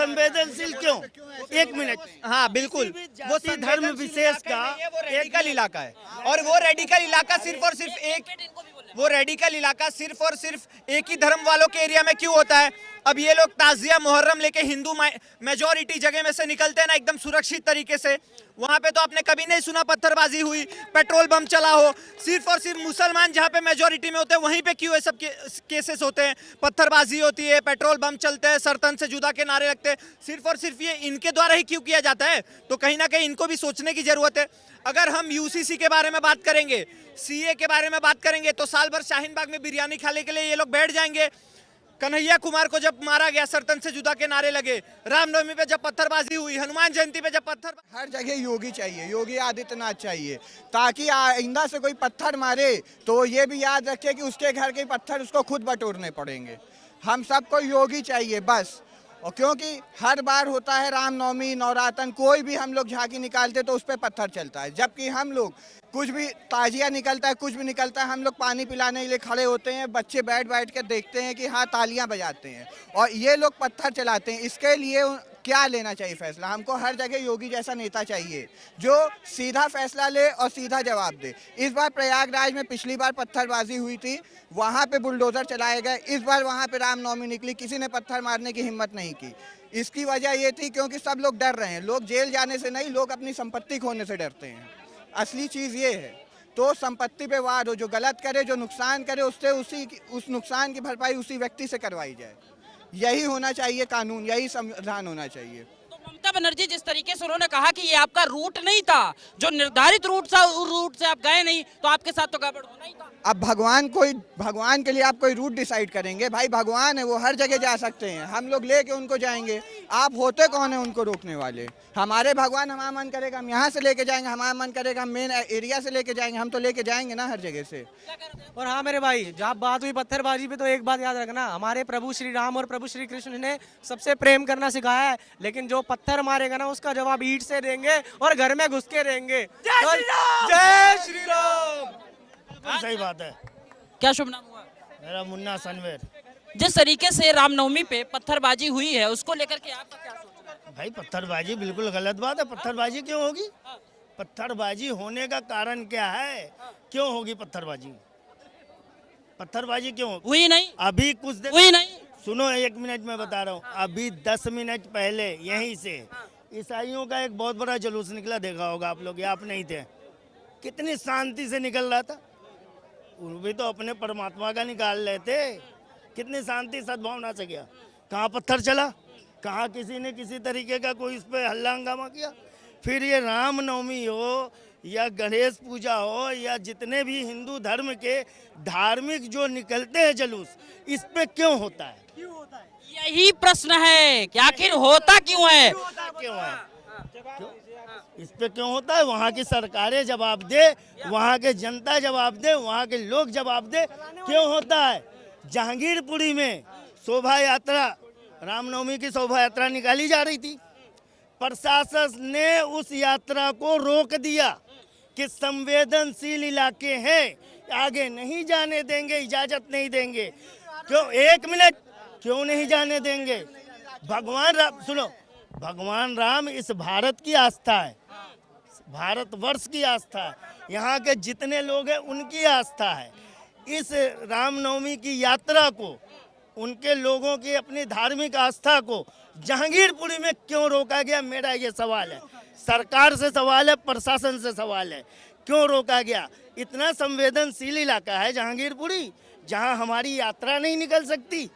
संवेदनशील क्यों? एक मिनट, हाँ बिल्कुल, वो धर्म विशेष का रेडिकल इलाका है और वो रेडिकल इलाका सिर्फ और सिर्फ एक ही धर्म वालों के एरिया में क्यों होता है? अब ये लोग ताजिया मुहर्रम लेके हिंदू मेजॉरिटी जगह में से निकलते हैं ना एकदम सुरक्षित तरीके से, वहां पे तो आपने कभी नहीं सुना पत्थरबाजी हुई, पेट्रोल बम चला हो। सिर्फ और सिर्फ मुसलमान जहां पे मेजॉरिटी में होते हैं वहीं पे क्यों ये सब केसेस होते हैं, पत्थरबाजी होती है, पेट्रोल बम चलते हैं, सरतन से जुदा के नारे लगते हैं, सिर्फ और सिर्फ ये इनके द्वारा ही क्यों किया जाता है? तो कहीं ना कहीं इनको भी सोचने की जरूरत है। अगर हम यूसीसी के बारे में बात करेंगे, सीए के बारे में बात करेंगे, तो साल भर शाहीन बाग में बिरयानी खाने के लिए ये लोग बैठ जाएंगे। कन्हैया कुमार को जब मारा गया, सरतन से जुदा के नारे लगे, रामनवमी पे जब पत्थरबाजी हुई, हनुमान जयंती पे जब पत्थर, हर जगह योगी चाहिए, योगी आदित्यनाथ चाहिए, ताकि आइंदा से कोई पत्थर मारे तो ये भी याद रखे कि उसके घर के पत्थर उसको खुद बटोरने पड़ेंगे। हम सबको योगी चाहिए बस। और क्योंकि हर बार होता है रामनवमी, नवरातन, कोई भी हम लोग झांकी निकालते तो उस पर पत्थर चलता है, जबकि हम लोग कुछ भी ताजिया निकलता है, कुछ भी निकलता है, हम लोग पानी पिलाने के लिए खड़े होते हैं, बच्चे बैठ बैठ के देखते हैं कि हाँ तालियां बजाते हैं, और ये लोग पत्थर चलाते हैं। इसके लिए क्या लेना चाहिए फैसला? हमको हर जगह योगी जैसा नेता चाहिए जो सीधा फैसला ले और सीधा जवाब दे। इस बार प्रयागराज में पिछली बार पत्थरबाजी हुई थी, वहाँ पे बुलडोजर चलाए गए, इस बार वहाँ पे रामनवमी निकली, किसी ने पत्थर मारने की हिम्मत नहीं की। इसकी वजह ये थी क्योंकि सब लोग डर रहे हैं, लोग जेल जाने से नहीं, लोग अपनी संपत्ति खोने से डरते हैं। असली चीज़ ये है। तो संपत्ति पे वार हो, जो गलत करे, जो नुकसान करे, उससे उस नुकसान की भरपाई उसी व्यक्ति से करवाई जाए। यही होना चाहिए कानून, यही संविधान होना चाहिए। तो ममता बनर्जी जिस तरीके से उन्होंने कहा कि ये आपका रूट नहीं था, जो निर्धारित रूट था उस रूट से आप गए नहीं, तो आपके साथ तो गड़बड़ होना ही था। अब भगवान के लिए आप कोई रूट डिसाइड करेंगे? भाई भगवान है, वो हर जगह जा सकते हैं, हम लोग लेके उनको जाएंगे। आप होते कौन है उनको रोकने वाले? हमारे भगवान, हमारा मन करेगा हम यहाँ से लेके जाएंगे, हमारा मन करेगा हम मेन एरिया से लेके जाएंगे, हम तो लेके जाएंगे ना हर जगह से। और हाँ मेरे भाई, जब बात हुई पत्थरबाजी पे, तो एक बात याद रखना, हमारे प्रभु श्री राम और प्रभु श्री कृष्ण ने सबसे प्रेम करना सिखाया है, लेकिन जो पत्थर मारेगा ना उसका जवाब ईंट से देंगे और घर में घुस के रहेंगे। जय श्री राम। सही बात है। क्या शुभ नाम हुआ? मेरा मुन्ना सनवेर। जिस तरीके से रामनवमी पे पत्थरबाजी हुई है, उसको लेकर के आपका क्या सोचना है? भाई पत्थरबाजी बिल्कुल गलत बात है। पत्थरबाजी क्यों होगी? पत्थरबाजी होने का कारण क्या है? क्यों होगी पत्थरबाजी? पत्थरबाजी क्यों हुई नहीं, अभी कुछ देर हुई नहीं। सुनो, एक मिनट में बता रहा हूँ। अभी 10 मिनट पहले यहीं से ईसाइयों का एक बहुत बड़ा जुलूस निकला, देखा होगा आप लोग, या आप नहीं थे? कितनी शांति से निकल रहा था। वो भी तो अपने परमात्मा का निकाल रहे थे। कितनी शांति सद्भावना से गया। कहाँ पत्थर चला? कहाँ किसी ने किसी तरीके का कोई इस पर हल्ला हंगामा किया? फिर ये रामनवमी हो या गणेश पूजा हो या जितने भी हिंदू धर्म के धार्मिक जो निकलते हैं जुलूस, इस पे क्यों होता है? यही प्रश्न है कि आखिर होता क्यों है? क्यों है? क्यों? इस पे क्यों होता है? वहाँ की सरकारें जवाब दे, वहाँ के जनता जवाब दे, वहाँ के लोग जवाब दे, क्यों होता है? जहांगीरपुरी में शोभा यात्रा, रामनवमी की शोभा यात्रा निकाली जा रही थी, प्रशासन ने उस यात्रा को रोक दिया कि संवेदनशील इलाके हैं, आगे नहीं जाने देंगे, इजाजत नहीं देंगे। क्यों? एक मिनट, क्यों नहीं जाने देंगे? भगवान राम, सुनो, भगवान राम इस भारत की आस्था है, भारतवर्ष की आस्था है, यहाँ के जितने लोग हैं उनकी आस्था है। इस रामनवमी की यात्रा को, उनके लोगों की अपनी धार्मिक आस्था को जहांगीरपुरी में क्यों रोका गया? मेरा ये सवाल है। सरकार से सवाल है, प्रशासन से सवाल है, क्यों रोका गया? इतना संवेदनशील इलाका है जहांगीरपुरी, जहां हमारी यात्रा नहीं निकल सकती,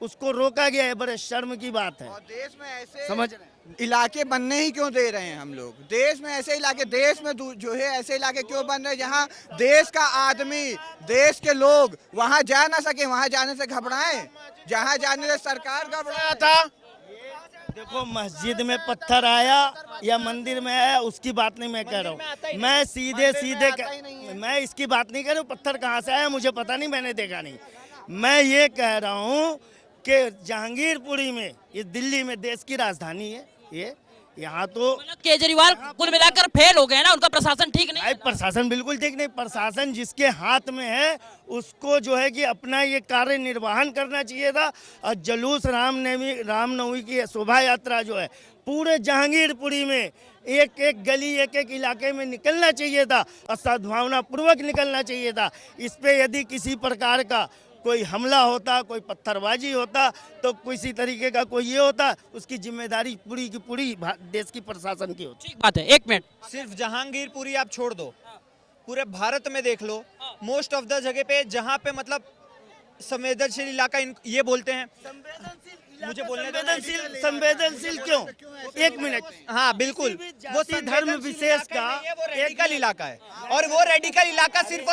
उसको रोका गया है। बड़े शर्म की बात है। और देश में ऐसे समझ रहे हैं? इलाके बनने ही क्यों दे रहे हैं हम लोग? देश में ऐसे इलाके, देश में जो है ऐसे इलाके क्यों बन रहे हैं जहां देश का आदमी, देश के लोग वहां जा ना सके, वहां जाने से घबराएं, जहां जाने से सरकार घबराया था। देखो, मस्जिद में पत्थर आया या मंदिर में आया, उसकी बात नहीं मैं कह रहा हूँ। मैं सीधे मैं इसकी बात नहीं कर रहा हूँ। पत्थर कहाँ से आया मुझे पता नहीं, मैंने देखा नहीं। मैं ये कह रहा हूँ कि जहांगीरपुरी में, ये दिल्ली में देश की राजधानी है, यहाँ तो मतलब केजरीवाल कुल मिलाकर फेल हो गए ना, उनका प्रशासन ठीक नहीं भाई है। प्रशासन बिल्कुल ठीक नहीं। प्रशासन जिसके हाथ में है उसको जो है कि अपना ये कार्य निर्वहन करना चाहिए था। और जुलूस रामनवमी की शोभा यात्रा जो है पूरे जहांगीरपुरी में एक एक गली एक एक इलाके में निकलना चाहिए था और सद्भावना पूर्वक निकलना चाहिए था। इस पे यदि किसी प्रकार का कोई हमला होता, कोई पत्थरबाजी होता, तो किसी तरीके का कोई ये होता, उसकी जिम्मेदारी पूरी की पूरी देश की प्रशासन की होती। ठीक बात है, एक मिनट। सिर्फ जहांगीरपुरी आप छोड़ दो, पूरे भारत में देख लो, मोस्ट ऑफ द जगह पे जहाँ पे मतलब संवेदनशील इलाका ये बोलते हैं, मुझे बोलने दो ना। संवेदनशील क्यों? एक मिनट। हाँ बिल्कुल, वो जाति धर्म विशेष का वो रेडिकल इलाका है, और वो रेडिकल इलाका सिर्फ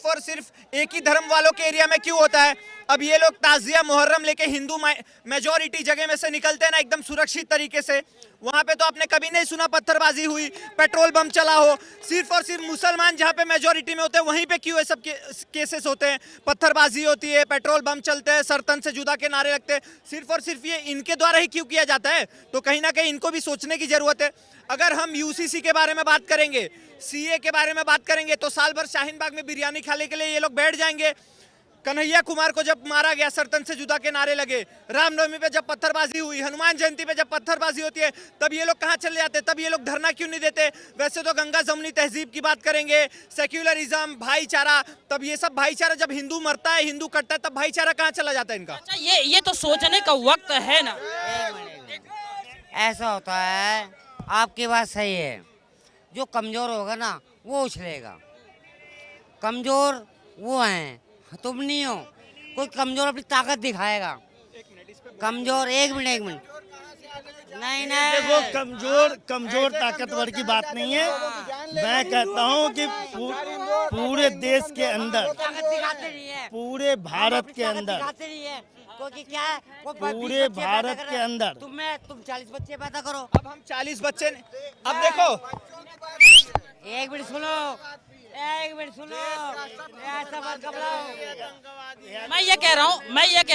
और सिर्फ एक ही धर्म वालों के एरिया में क्यों होता है? अब ये लोग ताजिया मुहर्रम लेके हिंदू मेजॉरिटी जगह में से निकलते हैं ना एकदम सुरक्षित तरीके से, वहां पे तो आपने कभी नहीं सुना पत्थरबाजी हुई, पेट्रोल बम चला हो। सिर्फ और सिर्फ मुसलमान जहाँ पे मेजॉरिटी में होते हैं वहीं पे क्यों ये सब केसेस होते हैं, पत्थरबाजी होती है, पेट्रोल बम चलते हैं, सर तन से जुदा के नारे लगते हैं। सिर्फ और सिर्फ ये इनके द्वारा ही क्यों किया जाता है? तो कहीं ना कहीं इनको भी सोचने की जरूरत है। अगर हम यूसीसी के बारे में बात करेंगे, सीए के बारे में बात करेंगे, तो साल भर शाहीन बाग में बिरयानी खाने के लिए ये लोग बैठ जाएंगे। कन्हैया कुमार को जब मारा गया, सरतन से जुदा के नारे लगे, रामनवमी पे जब पत्थरबाजी हुई, हनुमान जयंती पे जब पत्थरबाजी होती है, तब ये लोग कहाँ चले जाते? तब ये लोग धरना क्यों नहीं देते? वैसे तो गंगा जमुनी तहजीब की बात करेंगे, सेक्युलरिज्म, भाईचारा, तब ये सब भाईचारा, जब हिंदू मरता है, हिंदू कटता है, तब भाईचारा कहाँ चला जाता है इनका? अच्छा, ये तो सोचने का वक्त है ना। ऐसा होता है, आपकी बात सही है। जो कमजोर होगा ना वो उछलेगा, कमजोर वो हैं, तुम नहीं हो। कोई कमजोर अपनी ताकत दिखाएगा, कमजोर। एक मिनट नहीं देखो, कमजोर ताकतवर की बात नहीं है। मैं कहता हूँ कि पूरे देश के अंदर, ताकत दिखाते नहीं है, पूरे भारत के अंदर, दिखाते नहीं है। क्योंकि क्या है, वो पूरे भारत के अंदर तुम 40 बच्चे पैदा करो। अब हम 40 बच्चे, अब देखो, एक मिनट सुनो, ऐसा मत घबराओ। मैं ये कह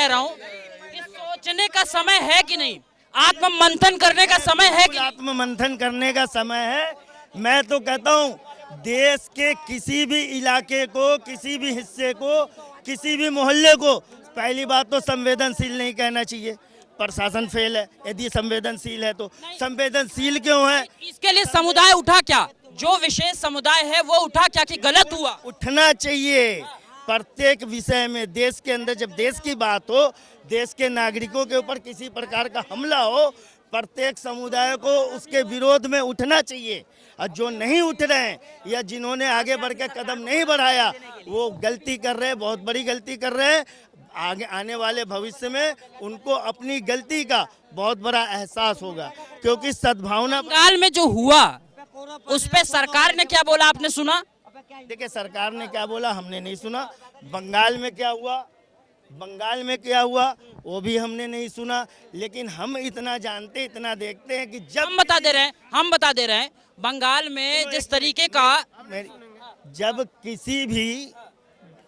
रहा हूँ कि सोचने का समय है कि नहीं, आत्म मंथन करने का समय है कि नहीं? आत्म मंथन करने का समय है। मैं तो कहता हूँ देश के किसी भी इलाके को, किसी भी हिस्से को, किसी भी मोहल्ले को, पहली बात तो संवेदनशील नहीं कहना चाहिए। प्रशासन फेल है। यदि संवेदनशील है तो संवेदनशील क्यों है? इसके लिए समुदाय उठा क्या? जो विशेष समुदाय है वो उठा क्या कि गलत हुआ? उठना चाहिए प्रत्येक विषय में। देश के अंदर जब देश की बात हो, देश के नागरिकों के ऊपर किसी प्रकार का हमला हो, प्रत्येक समुदाय को उसके विरोध में उठना चाहिए। और जो नहीं उठ रहे हैं या जिन्होंने आगे बढ़ के कदम नहीं बढ़ाया, वो गलती कर रहे हैं, बहुत बड़ी गलती कर रहे हैं। आगे आने वाले भविष्य में उनको अपनी गलती का बहुत बड़ा एहसास होगा, क्योंकि सद्भावना। बंगाल में जो हुआ उस पे सरकार ने क्या बोला, आपने सुना? देखिए, सरकार ने क्या बोला हमने नहीं सुना। बंगाल में क्या हुआ वो भी हमने नहीं सुना। लेकिन हम इतना जानते, इतना देखते हैं कि हम बता दे रहे हैं बंगाल में जिस तरीके का, जब किसी भी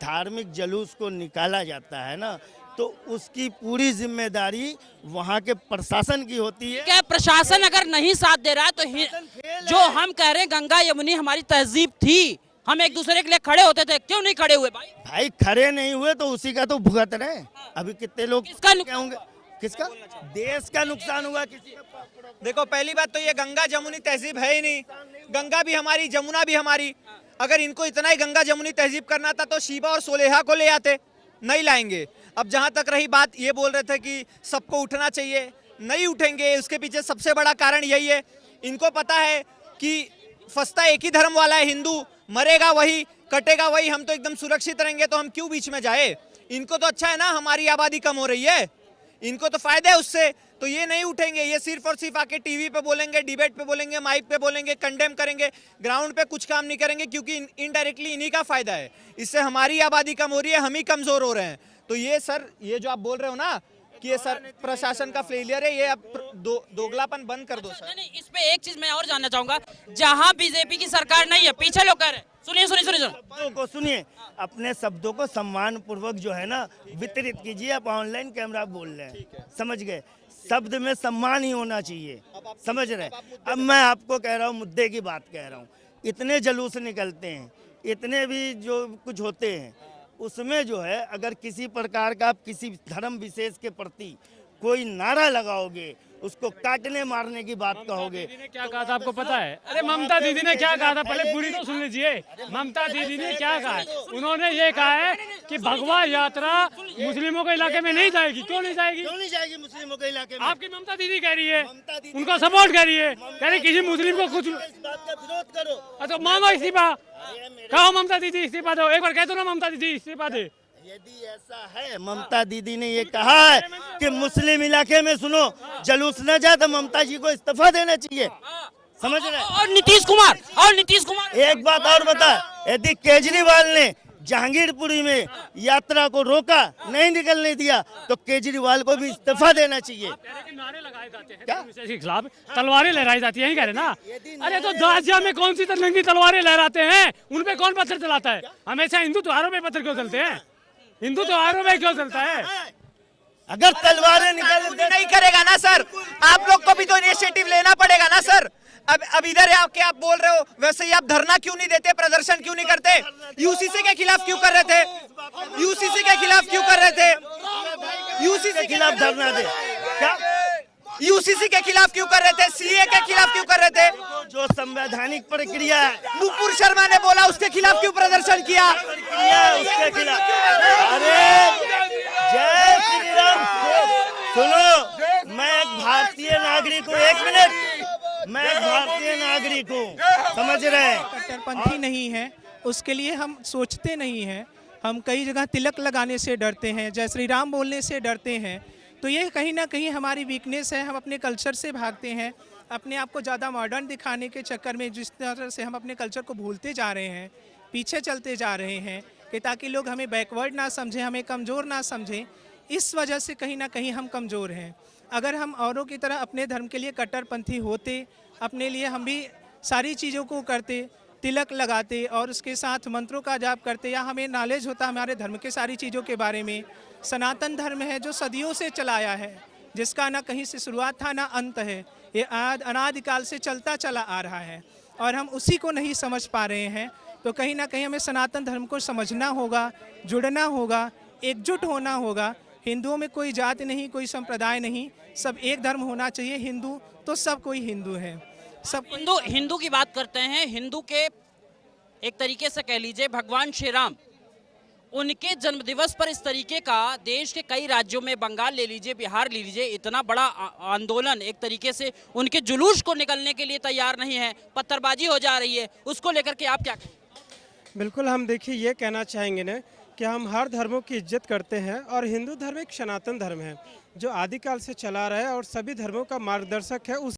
धार्मिक जुलूस को निकाला जाता है ना, तो उसकी पूरी जिम्मेदारी वहाँ के प्रशासन की होती है। क्या प्रशासन अगर नहीं साथ दे रहा है तो जो हम कह रहे हैं गंगा यमुनी हमारी तहजीब थी, हम एक दूसरे के लिए खड़े होते थे, क्यों नहीं खड़े हुए भाई? भाई खड़े नहीं हुए तो उसी का तो भुगत रहे। अभी कितने लोग किसका क्या होंगे? किसका? देश का नुकसान हुआ किसी का? देखो, पहली बात तो ये गंगा जमुनी तहजीब है ही नहीं। गंगा भी हमारी, जमुना भी हमारी। अगर इनको इतना ही गंगा जमुनी तहजीब करना था तो शीबा और सोलेहा को ले आते, नहीं लाएंगे। अब जहां तक रही बात, ये बोल रहे थे कि सबको उठना चाहिए, नहीं उठेंगे। उसके पीछे सबसे बड़ा कारण यही है, इनको पता है कि फंसता एक ही धर्म वाला है हिंदू, मरेगा वही, कटेगा वही, हम तो एकदम सुरक्षित रहेंगे, तो हम क्यों बीच में जाए? इनको तो अच्छा है ना, हमारी आबादी कम हो रही है, इनको तो फायदा है उससे, तो ये नहीं उठेंगे। ये सिर्फ और सिर्फ आके टीवी पे बोलेंगे, डिबेट पे बोलेंगे, माइक पे बोलेंगे, कंडेम करेंगे, ग्राउंड पे कुछ काम नहीं करेंगे, क्योंकि इनडायरेक्टली इन्हीं का फायदा है। इससे हमारी आबादी कम हो रही है, हम ही कमजोर हो रहे हैं। तो ये सर, ये जो आप बोल रहे हो ना कि ये सर प्रशासन का फेलियर है, ये अब दोगलापन बंद कर दो सर। नहीं, इस पे एक चीज मैं और जानना चाहूंगा, जहां बीजेपी की सरकार नहीं है, पीछे लोग कह रहे हैं सुनिए सुनिए सुनिए सुनिए। शब्दों को सुनिए, अपने शब्दों को सम्मान पूर्वक जो है ना वितरित कीजिए। आप ऑनलाइन कैमरा बोल रहे हैं, समझ गए, शब्द में सम्मान ही होना चाहिए, समझ रहे हैं। अब मैं आपको कह रहा हूँ, मुद्दे की बात कह रहा हूँ, इतने जुलूस निकलते हैं, इतने भी जो कुछ होते हैं, उसमें जो है अगर किसी प्रकार का आप किसी धर्म विशेष के प्रति कोई नारा लगाओगे, उसको काटने मारने की बात कहोगे, दीदी ने क्या कहा था आपको पता है? अरे ममता दीदी ने क्या कहा था, पहले पूरी तो सुन लीजिए। ममता दीदी ने क्या कहा है? उन्होंने ये कहा है कि भगवा यात्रा मुस्लिमों के इलाके में नहीं जाएगी। क्यों नहीं जाएगी? क्यों नहीं जाएगी मुस्लिमों के इलाके में? आपकी ममता दीदी कह रही है, ममता दीदी उनको सपोर्ट कर रही है, कह रही किसी मुस्लिम को कुछ। इस बात का विरोध करो। तो मांगो इस्तीफा, कहो ममता दीदी इस्तीफा दो, एक बार कह दो ना ममता दीदी इस्तीफा दे। यदि ऐसा है, ममता दीदी ने ये कहा है कि मुस्लिम इलाके में सुनो जुलूस न जाए तो ममता जी को इस्तीफा देना चाहिए, समझ रहे हैं? और नीतीश कुमार एक बात और बता, यदि केजरीवाल ने जहांगीरपुरी में यात्रा को रोका, नहीं निकलने दिया, तो केजरीवाल को भी इस्तीफा देना चाहिए। नारे लगाए जाते हैं धर्म के खिलाफ, तलवारें लहराई जाती है, यही कह रहे ना। अरे तो दाजिया में कौन सी तिरंगी तलवारें लहराते हैं? उनपे कौन पत्थर चलाता है? हमेशा हिंदू त्योहारों में पत्थर क्यों चलते हैं? हिंदू त्योहारों में क्यों चलता है? अगर तलवारें निकल नहीं करेगा ना सर, आप लोग को भी तो इनिशिएटिव लेना पड़ेगा ना सर। अब इधर आके आप बोल रहे हो, वैसे ही आप धरना क्यों नहीं देते, प्रदर्शन क्यों नहीं करते? यूसीसी के खिलाफ क्यों कर रहे थे? यूसीसी के खिलाफ क्यों कर रहे थे? यूसीसी के खिलाफ धरना दे, क्या यूसीसी के खिलाफ क्यों कर रहे थे? सीए के खिलाफ क्यों कर रहे थे? जो संवैधानिक प्रक्रिया है, नुपुर शर्मा ने बोला, उसके खिलाफ क्यों प्रदर्शन किया? उसके खिलाफ। अरे जय श्री राम। सुनो, मैं एक भारतीय नागरिक हूँ, एक मिनट, मैं एक भारतीय नागरिक हूँ, समझ रहे हैं? कट्टरपंथी नहीं है, उसके लिए हम सोचते नहीं हैं। हम कई जगह तिलक लगाने से डरते हैं, जय श्री राम बोलने से डरते हैं। तो ये कहीं ना कहीं हमारी वीकनेस है। हम अपने कल्चर से भागते हैं, अपने आप को ज़्यादा मॉडर्न दिखाने के चक्कर में जिस तरह से हम अपने कल्चर को भूलते जा रहे हैं, पीछे चलते जा रहे हैं, कि ताकि लोग हमें बैकवर्ड ना समझें, हमें कमज़ोर ना समझें। इस वजह से कहीं ना कहीं हम कमज़ोर हैं। अगर हम औरों की तरह अपने धर्म के लिए कट्टरपंथी होते, अपने लिए हम भी सारी चीज़ों को करते, तिलक लगाते और उसके साथ मंत्रों का जाप करते, या हमें नॉलेज होता हमारे धर्म के सारी चीज़ों के बारे में। सनातन धर्म है जो सदियों से चलाया है, जिसका ना कहीं से शुरुआत था ना अंत है, ये अनादिकाल से चलता चला आ रहा है और हम उसी को नहीं समझ पा रहे हैं। तो कहीं ना कहीं हमें सनातन धर्म को समझना होगा, जुड़ना होगा, एकजुट होना होगा। हिंदुओं में कोई जाति नहीं, कोई संप्रदाय नहीं, सब एक धर्म होना चाहिए। हिंदू तो सब कोई हिंदू है, सब हिंदू की बात करते हैं। हिंदू के एक तरीके से कह लीजिए भगवान श्री राम, उनके जन्म दिवस पर इस तरीके का देश के कई राज्यों में, बंगाल ले लीजिए, बिहार ले लीजिए, इतना बड़ा आंदोलन एक तरीके से उनके जुलूस को निकलने के लिए तैयार नहीं है, पत्थरबाजी हो जा रही है, उसको लेकर के आप क्या कहें? बिल्कुल, हम देखिए ये कहना चाहेंगे ना कि हम हर धर्मों की इज्जत करते हैं और हिंदू धर्म एक सनातन धर्म है जो आदिकाल से चला रहा है और सभी धर्मों का मार्गदर्शक है। उस